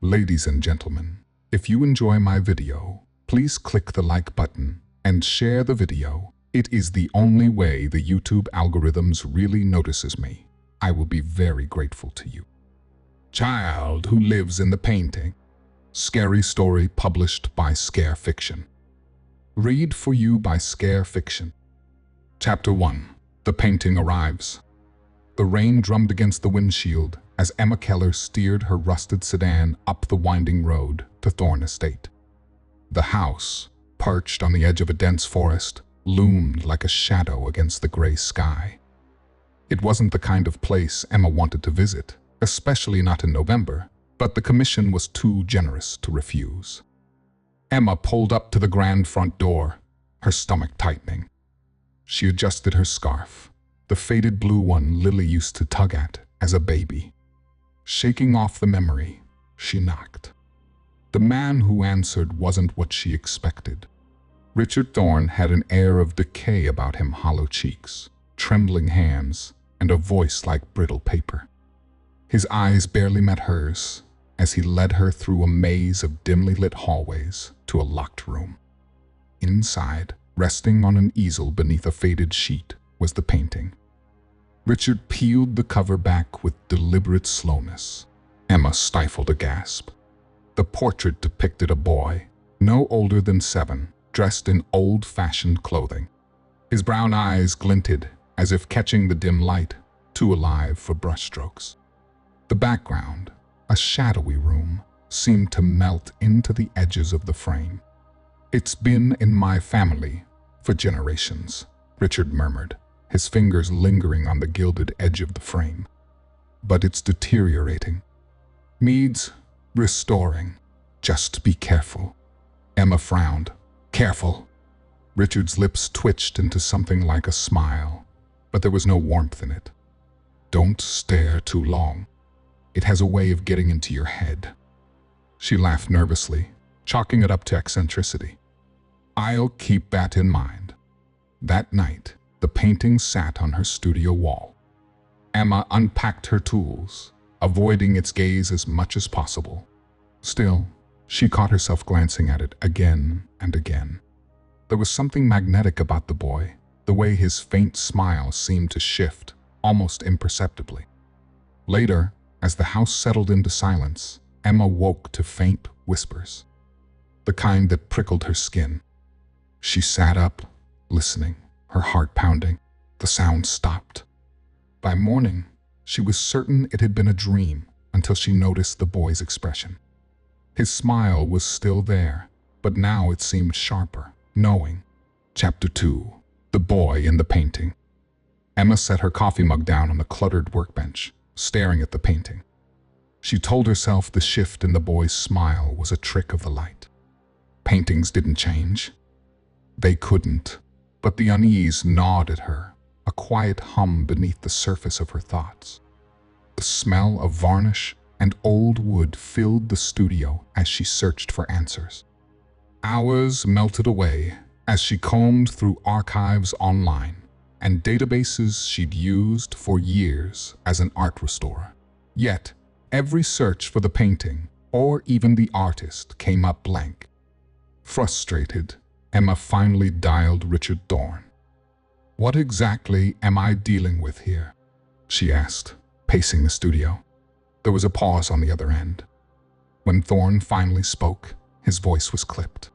Ladies and gentlemen, if you enjoy my video, please click the like button and share the video. It is the only way the YouTube algorithms really notices me. I will be very grateful to you. Child who lives in the painting. Scary story published by Scare Fiction. Read for you by Scare Fiction. Chapter 1. The painting arrives. The rain drummed against the windshield as Emma Keller steered her rusted sedan up the winding road to Thorn Estate. The house, perched on the edge of a dense forest, loomed like a shadow against the gray sky. It wasn't the kind of place Emma wanted to visit, especially not in November, but the commission was too generous to refuse. Emma pulled up to the grand front door, her stomach tightening. She adjusted her scarf, the faded blue one Lily used to tug at as a baby. Shaking off the memory, she knocked. The man who answered wasn't what she expected. Richard Thorne had an air of decay about him, hollow cheeks, trembling hands, and a voice like brittle paper. His eyes barely met hers as he led her through a maze of dimly lit hallways to a locked room. Inside, resting on an easel beneath a faded sheet, was the painting. Richard peeled the cover back with deliberate slowness. Emma stifled a gasp. The portrait depicted a boy, no older than 7, dressed in old-fashioned clothing. His brown eyes glinted as if catching the dim light, too alive for brushstrokes. The background, a shadowy room, seemed to melt into the edges of the frame. "It's been in my family for generations," Richard murmured, his fingers lingering on the gilded edge of the frame. "But it's deteriorating. Needs restoring. Just be careful." Emma frowned. "Careful?" Richard's lips twitched into something like a smile, but there was no warmth in it. "Don't stare too long. It has a way of getting into your head." She laughed nervously, chalking it up to eccentricity. "I'll keep that in mind." That night, the painting sat on her studio wall. Emma unpacked her tools, avoiding its gaze as much as possible. Still, she caught herself glancing at it again and again. There was something magnetic about the boy, the way his faint smile seemed to shift, almost imperceptibly. Later, as the house settled into silence, Emma woke to faint whispers, the kind that prickled her skin. She sat up, listening, her heart pounding. The sound stopped. By morning, she was certain it had been a dream until she noticed the boy's expression. His smile was still there, but now it seemed sharper, knowing. Chapter 2. The Boy in the Painting. Emma set her coffee mug down on the cluttered workbench, staring at the painting. She told herself the shift in the boy's smile was a trick of the light. Paintings didn't change. They couldn't, but the unease gnawed at her, a quiet hum beneath the surface of her thoughts. The smell of varnish and old wood filled the studio as she searched for answers. Hours melted away as she combed through archives online and databases she'd used for years as an art restorer. Yet, every search for the painting, or even the artist, came up blank. Frustrated, Emma finally dialed Richard Thorne. "What exactly am I dealing with here?" she asked, pacing the studio. There was a pause on the other end. When Thorne finally spoke, his voice was clipped.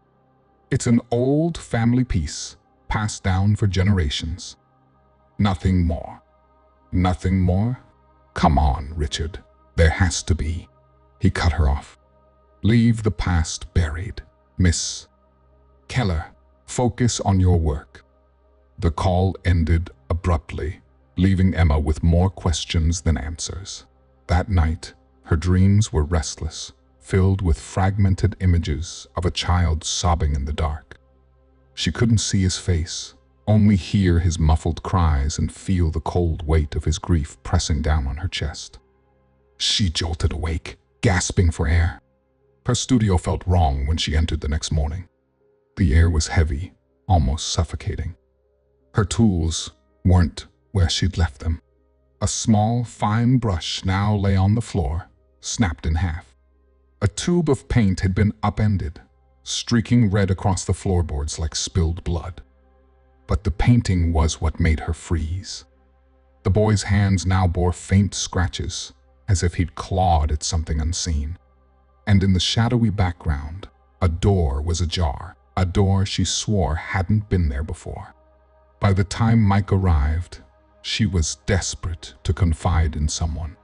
"It's an old family piece, passed down for generations. Nothing more." "Nothing more? Come on, Richard. There has to be." He cut her off. "Leave the past buried, Miss Keller. Focus on your work." The call ended abruptly, leaving Emma with more questions than answers. That night, her dreams were restless, filled with fragmented images of a child sobbing in the dark. She couldn't see his face, only hear his muffled cries and feel the cold weight of his grief pressing down on her chest. She jolted awake, gasping for air. Her studio felt wrong when she entered the next morning. The air was heavy, almost suffocating. Her tools weren't where she'd left them. A small, fine brush now lay on the floor, snapped in half. A tube of paint had been upended, streaking red across the floorboards like spilled blood. But the painting was what made her freeze. The boy's hands now bore faint scratches, as if he'd clawed at something unseen. And in the shadowy background, a door was ajar, a door she swore hadn't been there before. By the time Mike arrived, she was desperate to confide in someone.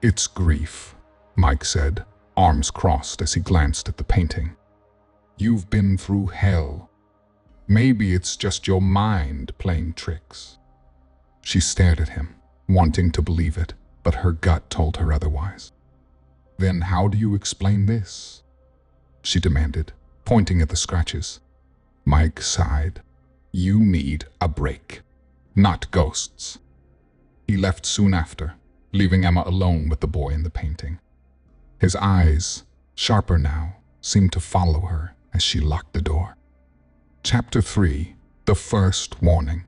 "It's grief," Mike said, arms crossed as he glanced at the painting. "You've been through hell. Maybe it's just your mind playing tricks." She stared at him, wanting to believe it, but her gut told her otherwise. "Then how do you explain this?" she demanded, pointing at the scratches. Mike sighed. "You need a break, not ghosts." He left soon after, leaving Emma alone with the boy in the painting. His eyes, sharper now, seemed to follow her as she locked the door. Chapter 3. The First Warning.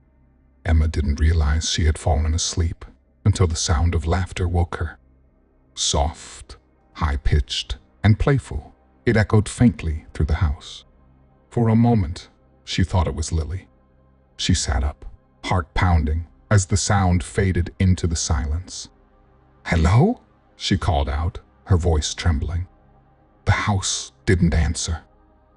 Emma didn't realize she had fallen asleep until the sound of laughter woke her. Soft, high-pitched, and playful, it echoed faintly through the house. For a moment, she thought it was Lily. She sat up, heart pounding, as the sound faded into the silence. "Hello?" she called out, her voice trembling. The house didn't answer.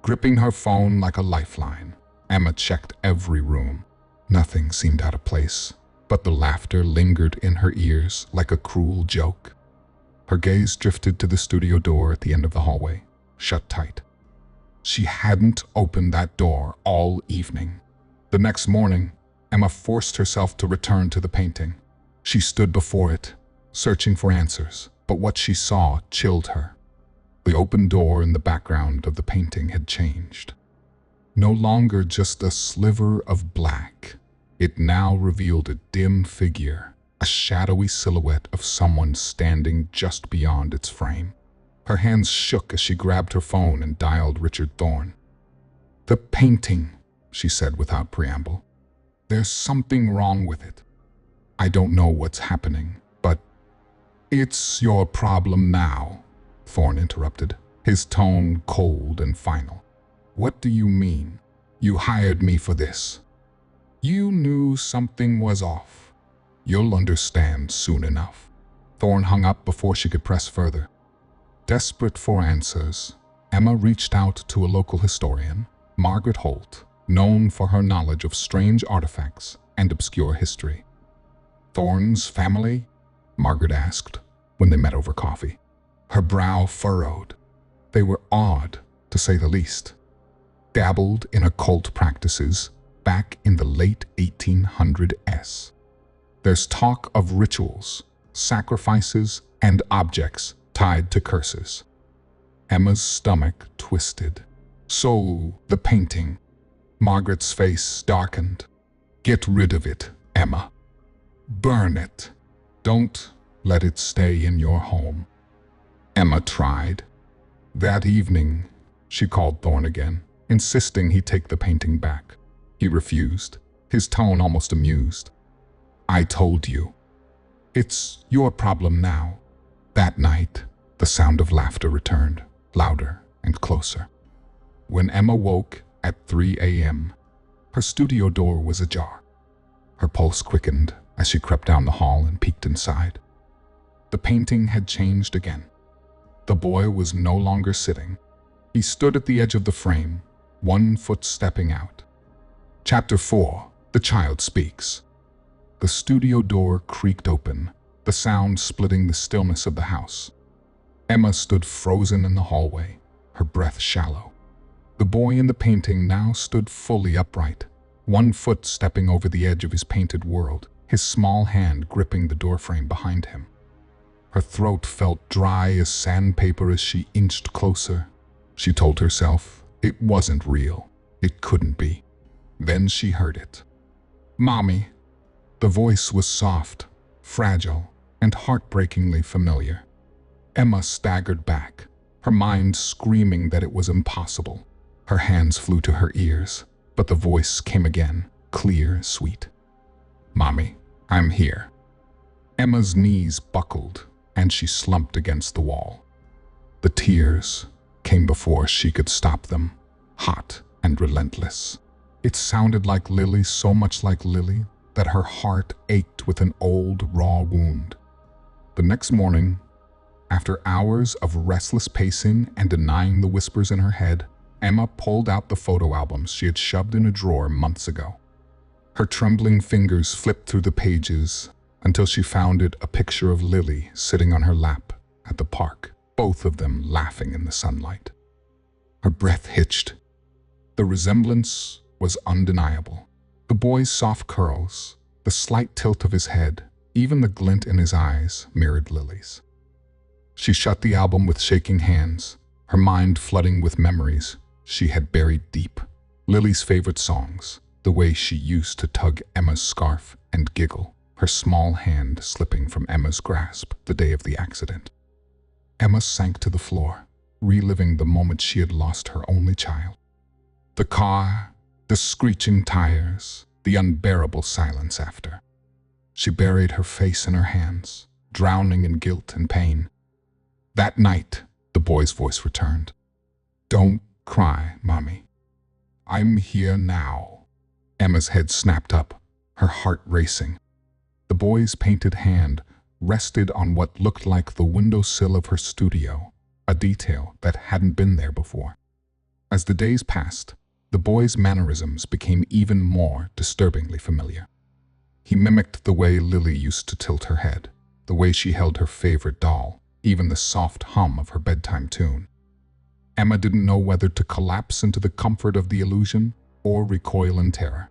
Gripping her phone like a lifeline, Emma checked every room. Nothing seemed out of place, but the laughter lingered in her ears like a cruel joke. Her gaze drifted to the studio door at the end of the hallway, shut tight. She hadn't opened that door all evening. The next morning, Emma forced herself to return to the painting. She stood before it, searching for answers, but what she saw chilled her. The open door in the background of the painting had changed. No longer just a sliver of black, it now revealed a dim figure, a shadowy silhouette of someone standing just beyond its frame. Her hands shook as she grabbed her phone and dialed Richard Thorne. "The painting," she said without preamble. "There's something wrong with it. I don't know what's happening, but..." "It's your problem now," Thorne interrupted, his tone cold and final. "What do you mean? You hired me for this. You knew something was off. You'll understand soon enough." Thorne hung up before she could press further. Desperate for answers, Emma reached out to a local historian, Margaret Holt, known for her knowledge of strange artifacts and obscure history. "Thorne's family?" Margaret asked when they met over coffee. Her brow furrowed. They were odd, to say the least. Dabbled in occult practices back in the late 1800s. There's talk of rituals, sacrifices, and objects tied to curses. Emma's stomach twisted. "So, the painting." Margaret's face darkened. "Get rid of it, Emma. Burn it. Don't let it stay in your home." Emma tried. That evening, she called Thorne again, insisting he take the painting back. He refused, his tone almost amused. "I told you. It's your problem now." That night, the sound of laughter returned, louder and closer. When Emma woke at 3 a.m., her studio door was ajar. Her pulse quickened as she crept down the hall and peeked inside. The painting had changed again. The boy was no longer sitting. He stood at the edge of the frame, 1 foot stepping out. Chapter 4. The Child Speaks. The studio door creaked open, the sound splitting the stillness of the house. Emma stood frozen in the hallway, her breath shallow. The boy in the painting now stood fully upright, 1 foot stepping over the edge of his painted world, his small hand gripping the doorframe behind him. Her throat felt dry as sandpaper as she inched closer. She told herself it wasn't real. It couldn't be. Then she heard it. "Mommy." The voice was soft, fragile, and heartbreakingly familiar. Emma staggered back, her mind screaming that it was impossible. Her hands flew to her ears, but the voice came again, clear, sweet. "Mommy, I'm here." Emma's knees buckled, and she slumped against the wall. The tears came before she could stop them, hot and relentless. It sounded like Lily, so much like Lily, that her heart ached with an old, raw wound. The next morning, after hours of restless pacing and denying the whispers in her head, Emma pulled out the photo albums she had shoved in a drawer months ago. Her trembling fingers flipped through the pages until she found a picture of Lily sitting on her lap at the park, both of them laughing in the sunlight. Her breath hitched. The resemblance was undeniable. The boy's soft curls, the slight tilt of his head, even the glint in his eyes mirrored Lily's. She shut the album with shaking hands, her mind flooding with memories she had buried deep. Lily's favorite songs, the way she used to tug Emma's scarf and giggle, her small hand slipping from Emma's grasp the day of the accident. Emma sank to the floor, reliving the moment she had lost her only child. The car, the screeching tires, the unbearable silence after. She buried her face in her hands, drowning in guilt and pain. That night, the boy's voice returned. "Don't cry, Mommy. I'm here now." Emma's head snapped up, her heart racing. The boy's painted hand rested on what looked like the windowsill of her studio, a detail that hadn't been there before. As the days passed, the boy's mannerisms became even more disturbingly familiar. He mimicked the way Lily used to tilt her head, the way she held her favorite doll, even the soft hum of her bedtime tune. Emma didn't know whether to collapse into the comfort of the illusion or recoil in terror.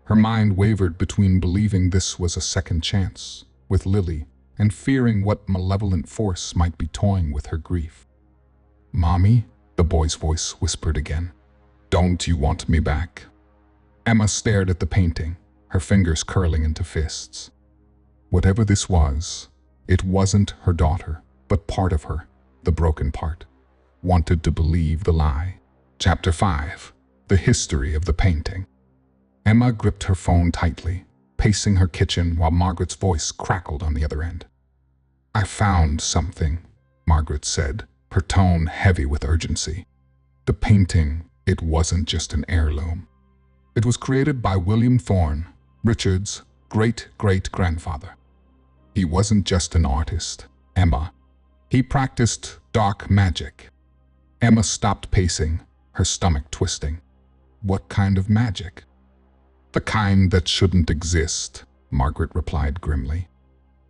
Her mind wavered between believing this was a second chance with Lily and fearing what malevolent force might be toying with her grief. "Mommy," the boy's voice whispered again. "Don't you want me back?" Emma stared at the painting, her fingers curling into fists. Whatever this was, it wasn't her daughter, but part of her, the broken part, wanted to believe the lie. Chapter 5. The History of the Painting. Emma gripped her phone tightly, pacing her kitchen while Margaret's voice crackled on the other end. "I found something," Margaret said, her tone heavy with urgency. The painting, it wasn't just an heirloom. It was created by William Thorne, Richard's great-great-grandfather. He wasn't just an artist, Emma. He practiced dark magic. Emma stopped pacing, her stomach twisting. What kind of magic? "The kind that shouldn't exist," Margaret replied grimly.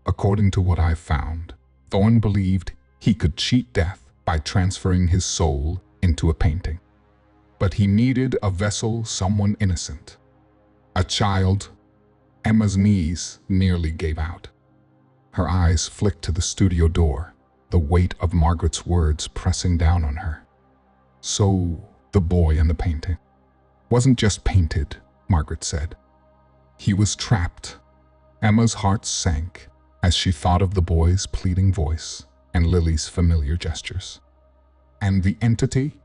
"According to what I've found, Thorne believed he could cheat death by transferring his soul into a painting. But he needed a vessel, someone innocent. A child." Emma's knees nearly gave out. Her eyes flicked to the studio door, the weight of Margaret's words pressing down on her. "So, the boy in the painting wasn't just painted," Margaret said. "He was trapped." Emma's heart sank as she thought of the boy's pleading voice and Lily's familiar gestures. "And the entity?"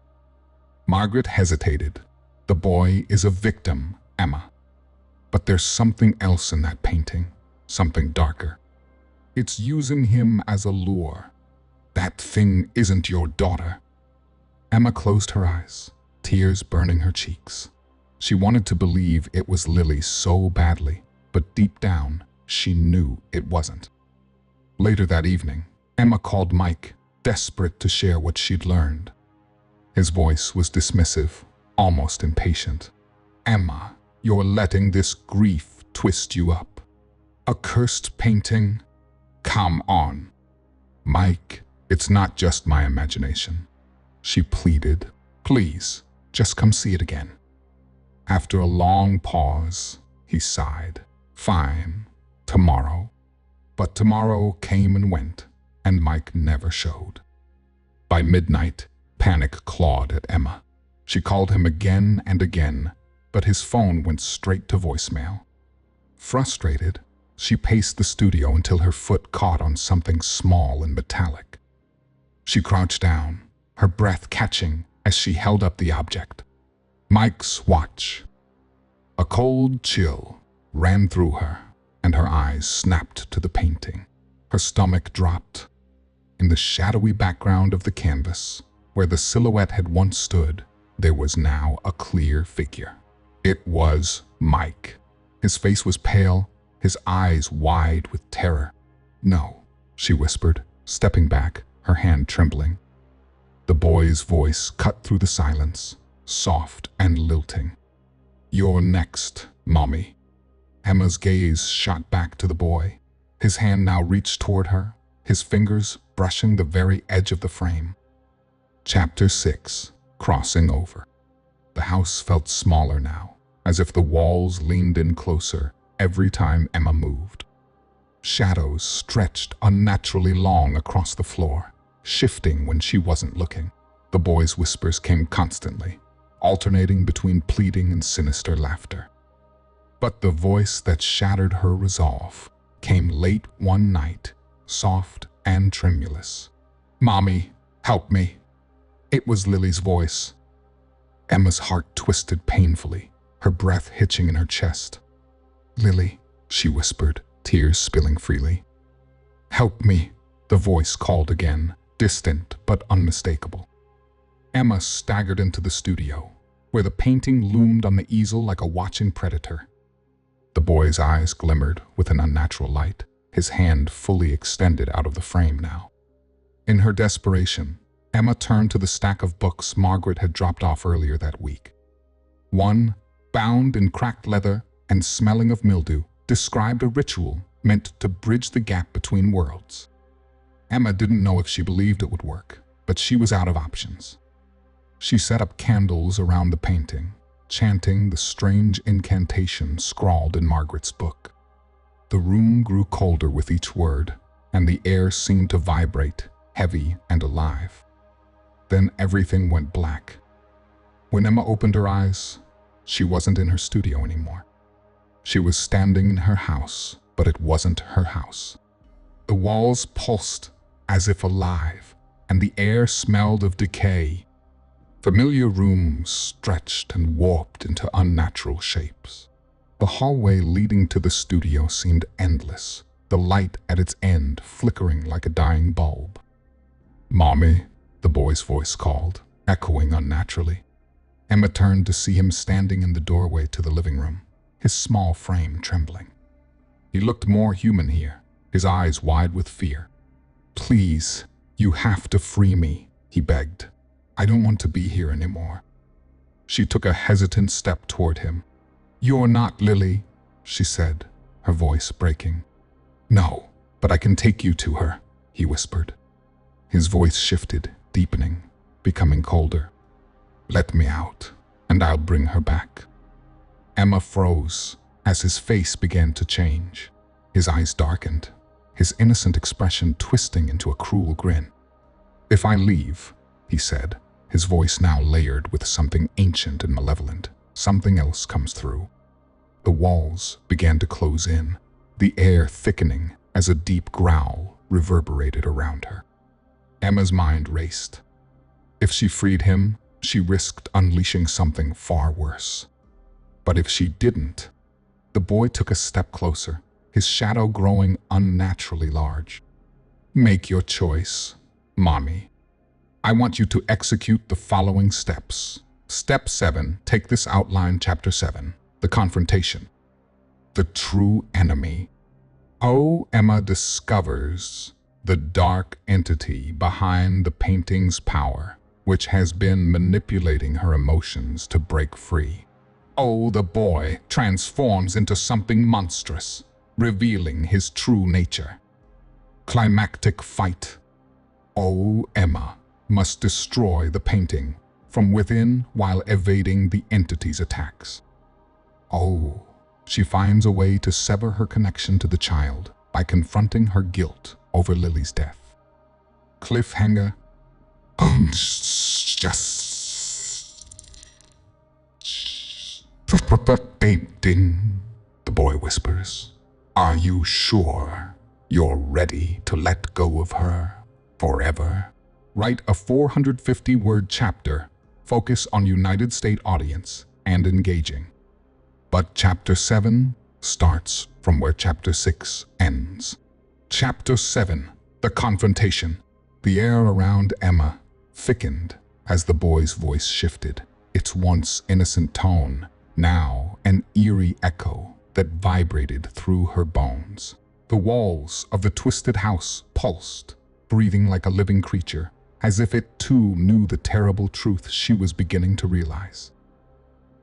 Margaret hesitated. "The boy is a victim, Emma. But there's something else in that painting, something darker. It's using him as a lure. That thing isn't your daughter." Emma closed her eyes, tears burning her cheeks. She wanted to believe it was Lily so badly, but deep down, she knew it wasn't. Later that evening, Emma called Mike, desperate to share what she'd learned. His voice was dismissive, almost impatient. "Emma, you're letting this grief twist you up. A cursed painting? Come on." "Mike, it's not just my imagination," she pleaded. "Please, just come see it again." After a long pause, he sighed. "Fine, tomorrow." But tomorrow came and went, and Mike never showed. By midnight, panic clawed at Emma. She called him again and again, but his phone went straight to voicemail. Frustrated, she paced the studio until her foot caught on something small and metallic. She crouched down, her breath catching as she held up the object. Mike's watch. A cold chill ran through her, and her eyes snapped to the painting. Her stomach dropped. In the shadowy background of the canvas, where the silhouette had once stood, there was now a clear figure. It was Mike. His face was pale, his eyes wide with terror. "No," she whispered, stepping back, her hand trembling. The boy's voice cut through the silence, soft and lilting. "You're next, Mommy." Emma's gaze shot back to the boy. His hand now reached toward her, his fingers brushing the very edge of the frame. Chapter 6. Crossing Over. The house felt smaller now, as if the walls leaned in closer every time Emma moved. Shadows stretched unnaturally long across the floor, shifting when she wasn't looking. The boy's whispers came constantly, alternating between pleading and sinister laughter. But the voice that shattered her resolve came late one night, soft and tremulous. "Mommy, help me." It was Lily's voice. Emma's heart twisted painfully, her breath hitching in her chest. "Lily," she whispered, tears spilling freely. "Help me," the voice called again, distant but unmistakable. Emma staggered into the studio, where the painting loomed on the easel like a watching predator. The boy's eyes glimmered with an unnatural light, his hand fully extended out of the frame now. In her desperation, Emma turned to the stack of books Margaret had dropped off earlier that week. One, bound in cracked leather and smelling of mildew, described a ritual meant to bridge the gap between worlds. Emma didn't know if she believed it would work, but she was out of options. She set up candles around the painting, chanting the strange incantation scrawled in Margaret's book. The room grew colder with each word, and the air seemed to vibrate, heavy and alive. Then everything went black. When Emma opened her eyes, she wasn't in her studio anymore. She was standing in her house, but it wasn't her house. The walls pulsed as if alive, and the air smelled of decay. Familiar rooms stretched and warped into unnatural shapes. The hallway leading to the studio seemed endless, the light at its end flickering like a dying bulb. "Mommy," the boy's voice called, echoing unnaturally. Emma turned to see him standing in the doorway to the living room, his small frame trembling. He looked more human here, his eyes wide with fear. "Please, you have to free me," he begged. "I don't want to be here anymore." She took a hesitant step toward him. "You're not Lily," she said, her voice breaking. "No, but I can take you to her," he whispered. His voice shifted, deepening, becoming colder. "Let me out, and I'll bring her back." Emma froze as his face began to change. His eyes darkened, his innocent expression twisting into a cruel grin. "If I leave," he said, his voice now layered with something ancient and malevolent, "something else comes through." The walls began to close in, the air thickening as a deep growl reverberated around her. Emma's mind raced. If she freed him, she risked unleashing something far worse. But if she didn't, the boy took a step closer, his shadow growing unnaturally large. "Make your choice, Mommy. I want you to execute the following steps. Step 7, take this outline, Chapter 7, the confrontation. The true enemy. Emma discovers the dark entity behind the painting's power, which has been manipulating her emotions to break free. The boy transforms into something monstrous, revealing his true nature. Climactic fight. Emma must destroy the painting from within while evading the entity's attacks. She finds a way to sever her connection to the child by confronting her guilt over Lily's death. Cliffhanger. Painting, the boy whispers. "Are you sure you're ready to let go of her forever?" Write a 450-word chapter, focus on United States audience, and engaging. But Chapter 7 starts from where Chapter 6 ends. Chapter 7, the confrontation. The air around Emma thickened as the boy's voice shifted, its once innocent tone now an eerie echo that vibrated through her bones. The walls of the twisted house pulsed, breathing like a living creature, as if it too knew the terrible truth she was beginning to realize.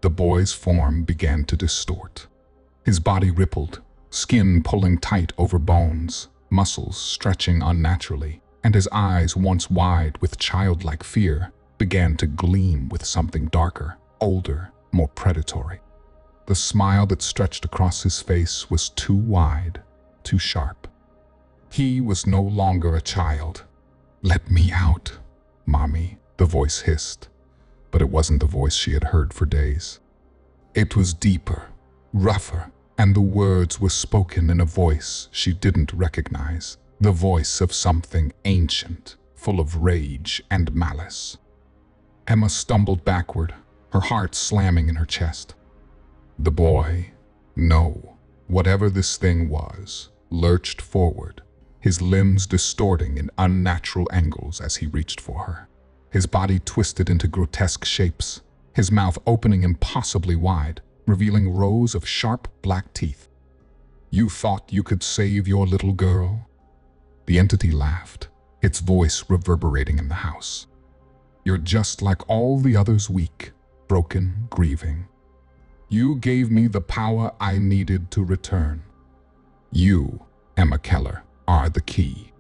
The boy's form began to distort. His body rippled, skin pulling tight over bones, muscles stretching unnaturally, and his eyes, once wide with childlike fear, began to gleam with something darker, older, more predatory. The smile that stretched across his face was too wide, too sharp. He was no longer a child. "Let me out, Mommy," the voice hissed. But it wasn't the voice she had heard for days. It was deeper, rougher, and the words were spoken in a voice she didn't recognize, the voice of something ancient, full of rage and malice. Emma stumbled backward, her heart slamming in her chest. The boy, no, whatever this thing was, lurched forward, his limbs distorting in unnatural angles as he reached for her. His body twisted into grotesque shapes, his mouth opening impossibly wide, revealing rows of sharp black teeth. "You thought you could save your little girl?" The entity laughed, its voice reverberating in the house. "You're just like all the others, weak, broken, grieving. You gave me the power I needed to return. You, Emma Keller, are the key."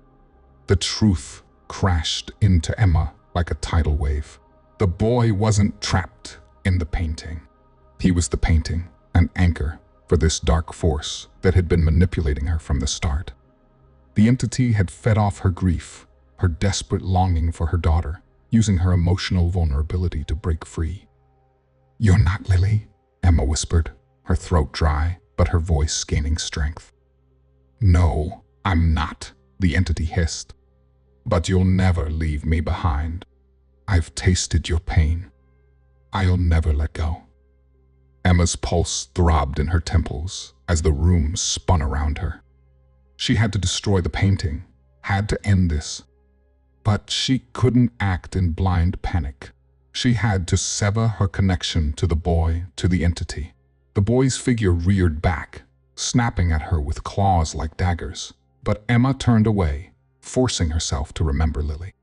The truth crashed into Emma like a tidal wave. The boy wasn't trapped in the painting. He was the painting, an anchor for this dark force that had been manipulating her from the start. The entity had fed off her grief, her desperate longing for her daughter, using her emotional vulnerability to break free. "You're not Lily," Emma whispered, her throat dry, but her voice gaining strength. "No, I'm not," the entity hissed. "But you'll never leave me behind. I've tasted your pain. I'll never let go." Emma's pulse throbbed in her temples as the room spun around her. She had to destroy the painting, had to end this. But she couldn't act in blind panic. She had to sever her connection to the boy, to the entity. The boy's figure reared back, snapping at her with claws like daggers. But Emma turned away, forcing herself to remember Lily.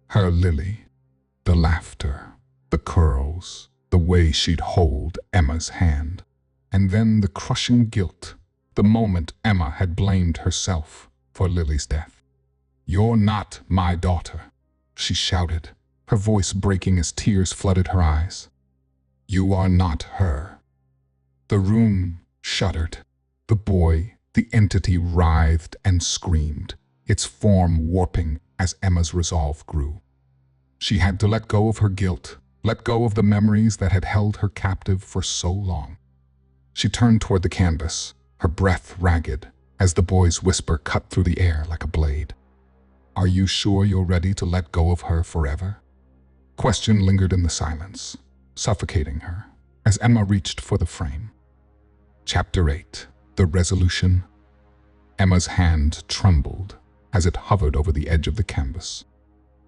Her Lily. The laughter, the curls, the way she'd hold Emma's hand. And then the crushing guilt, the moment Emma had blamed herself for Lily's death. "You're not my daughter," she shouted, her voice breaking as tears flooded her eyes. "You are not her." The room shuddered. The boy, the entity, writhed and screamed, its form warping as Emma's resolve grew. She had to let go of her guilt, let go of the memories that had held her captive for so long. She turned toward the canvas, her breath ragged, as the boy's whisper cut through the air like a blade. "Are you sure you're ready to let go of her forever?" Question lingered in the silence, suffocating her, as Emma reached for the frame. Chapter 8. The Resolution. Emma's hand trembled as it hovered over the edge of the canvas.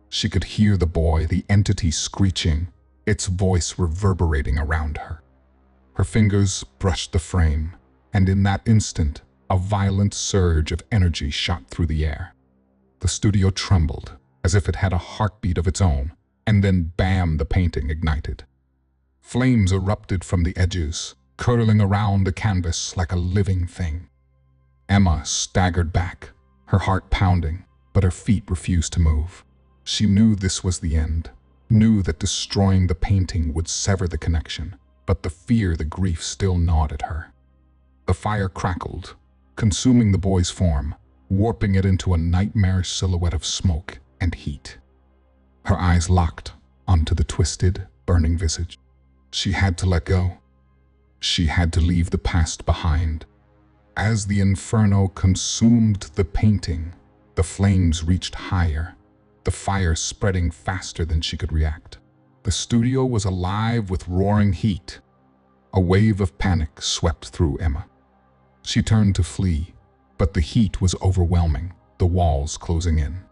She could hear the boy, the entity, screeching, its voice reverberating around her. Her fingers brushed the frame, and in that instant, a violent surge of energy shot through the air. The studio trembled, as if it had a heartbeat of its own, and then bam, the painting ignited. Flames erupted from the edges, curling around the canvas like a living thing. Emma staggered back, her heart pounding, but her feet refused to move. She knew this was the end, knew that destroying the painting would sever the connection, but the fear, the grief still gnawed at her. The fire crackled, consuming the boy's form, warping it into a nightmarish silhouette of smoke and heat. Her eyes locked onto the twisted, burning visage. She had to let go. She had to leave the past behind. As the inferno consumed the painting, the flames reached higher, the fire spreading faster than she could react. The studio was alive with roaring heat. A wave of panic swept through Emma. She turned to flee, but the heat was overwhelming, the walls closing in.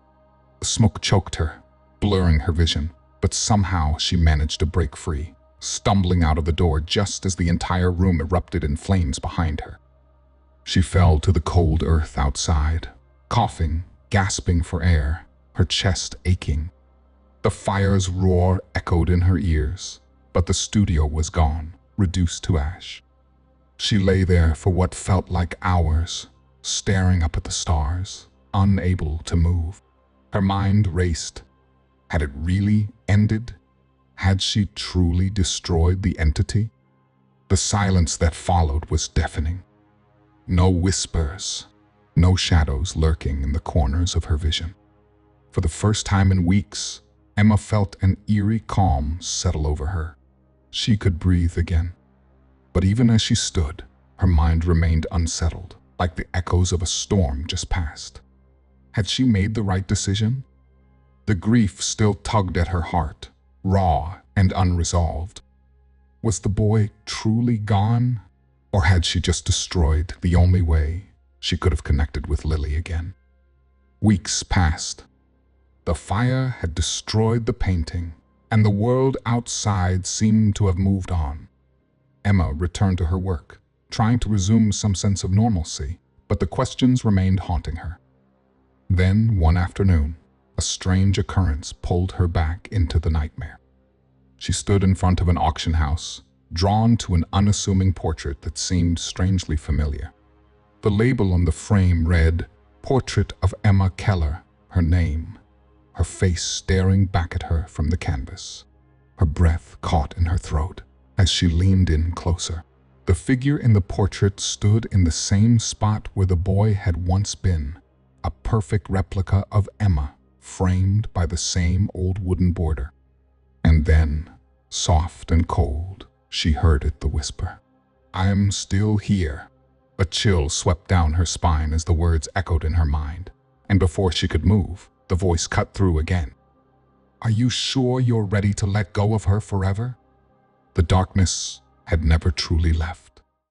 The smoke choked her, blurring her vision, but somehow she managed to break free, stumbling out of the door just as the entire room erupted in flames behind her. She fell to the cold earth outside, coughing, gasping for air, her chest aching. The fire's roar echoed in her ears, but the studio was gone, reduced to ash. She lay there for what felt like hours, staring up at the stars, unable to move. Her mind raced. Had it really ended? Had she truly destroyed the entity? The silence that followed was deafening. No whispers, no shadows lurking in the corners of her vision. For the first time in weeks, Emma felt an eerie calm settle over her. She could breathe again. But even as she stood, her mind remained unsettled, like the echoes of a storm just passed. Had she made the right decision? The grief still tugged at her heart, raw and unresolved. Was the boy truly gone? Or had she just destroyed the only way she could have connected with Lily again? Weeks passed. The fire had destroyed the painting, and the world outside seemed to have moved on. Emma returned to her work, trying to resume some sense of normalcy, but the questions remained haunting her. Then, one afternoon, a strange occurrence pulled her back into the nightmare. She stood in front of an auction house, drawn to an unassuming portrait that seemed strangely familiar. The label on the frame read, "Portrait of Emma Keller," her name, her face staring back at her from the canvas. Her breath caught in her throat as she leaned in closer. The figure in the portrait stood in the same spot where the boy had once been, a perfect replica of Emma, framed by the same old wooden border. And then, soft and cold, she heard it, the whisper, "I'm still here." A chill swept down her spine as the words echoed in her mind, and before she could move, the voice cut through again. "Are you sure you're ready to let go of her forever?" The darkness had never truly left.